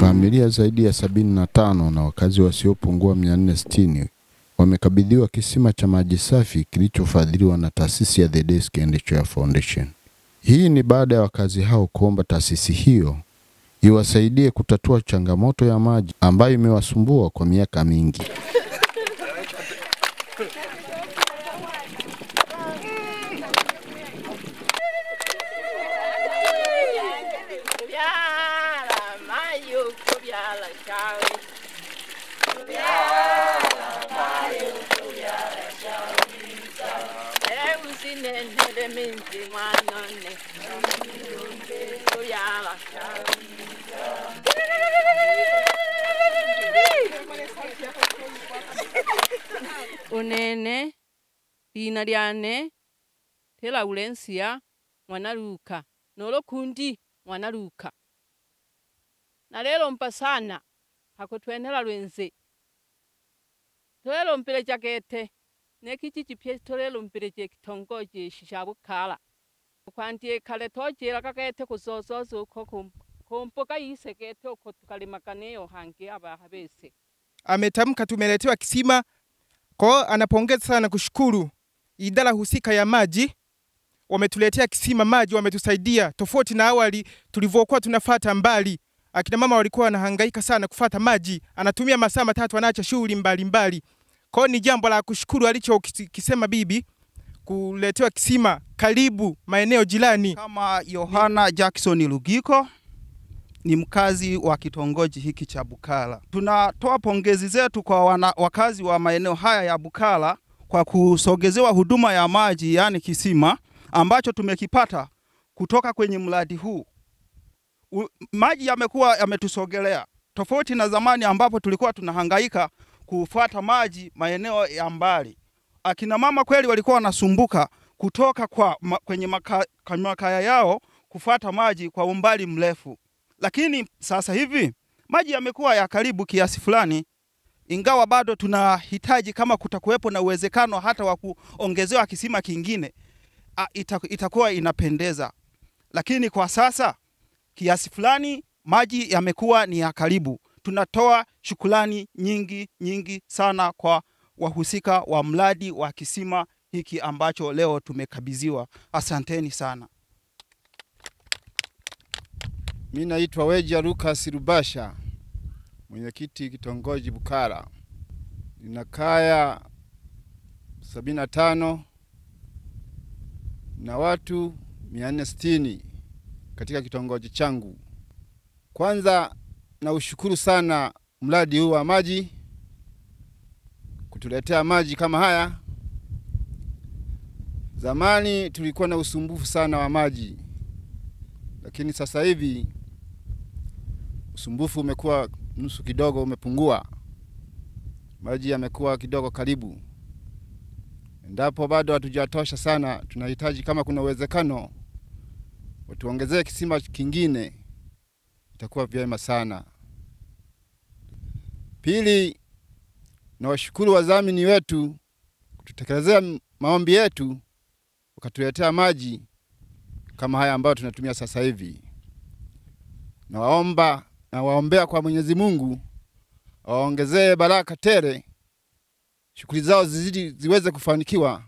Familia zaidi ya 75 na wakazi wasiopungua 460 wamekabidhiwa kisima cha maji safi kilichofadhiliwa na taasisi ya The Desk and Chair Foundation. Hii ni baada ya wakazi hao kuomba taasisi hiyo iwasaidie kutatua changamoto ya maji ambayo imewasumbua kwa miaka mingi. Unene lina lyane Laurencia Mwanaluka nolo kundi Mwanaluka na lelo mpasana hakutwenela lwenze tolelo mpile jakete nekijiji pye tolelo mpile je kitongoji shishabukala kwandie kale tojera kakete kuzozozo uko kumpoka yisekete uko tukalimakaneyo hangi abahabese. Ametamka tumeletewa kisima kwa anapongeza sana kushukuru idara husika ya maji wametuletea kisima maji wametusaidia tofauti na awali tulivyokuwa tunafuata mbali. Akina mama walikuwa wanahangaika sana kufuata maji, anatumia masaa matatu anaacha shughuli mbalimbali. Kwa ni jambo la kushukuru alichokisema bibi kuletewa kisima karibu maeneo jirani. Kama Yohana Jackson Lugiko ni mkazi wa kitongoji hiki cha Bukala. Tunatoa pongezi zetu kwa wakazi wa maeneo haya ya Bukala kwa kusogezewa huduma ya maji yani kisima ambacho tumekipata kutoka kwenye mradi huu. Maji yamekuwa yametusogelea tofauti na zamani ambapo tulikuwa tunahangaika kufuata maji maeneo ya mbali. Akina mama kweli walikuwa wanasumbuka kutoka kwenye makaya yao kufuata maji kwa umbali mrefu. Lakini sasa hivi maji yamekuwa ya karibu kiasi fulani, ingawa bado tunahitaji kama kutakuwepo na uwezekano hata wa kuongezewa kisima kingine itakuwa inapendeza. Lakini kwa sasa kiasi fulani maji yamekuwa ni ya karibu. Tunatoa shukrani nyingi sana kwa wahusika wa mradi wa kisima hiki ambacho leo tumekabidhiwa. Asanteni sana. Mimi naitwa Weja Lucas Rubasha, mwenyekiti kitongoji Bukala. Nina kaya 75 na watu 460 katika kitongoji changu. Kwanza na ushukuru sana mradi huu wa maji kutuletea maji kama haya. Zamani tulikuwa na usumbufu sana wa maji, lakini sasa hivi usumbufu umekuwa nusu kidogo umepungua. Maji yamekuwa kidogo karibu. Endapo bado hatujatosha sana, tunahitaji kama kuna uwezekano watuongezee kisima kingine, itakuwa vyema sana. Pili, na washukuru wadhamini wetu kututekelezea maombi yetu wakatuletea maji kama haya ambayo tunatumia sasa hivi. Na waombea kwa Mwenyezi Mungu awaongezee baraka tele, shughuli zao ziweze kufanikiwa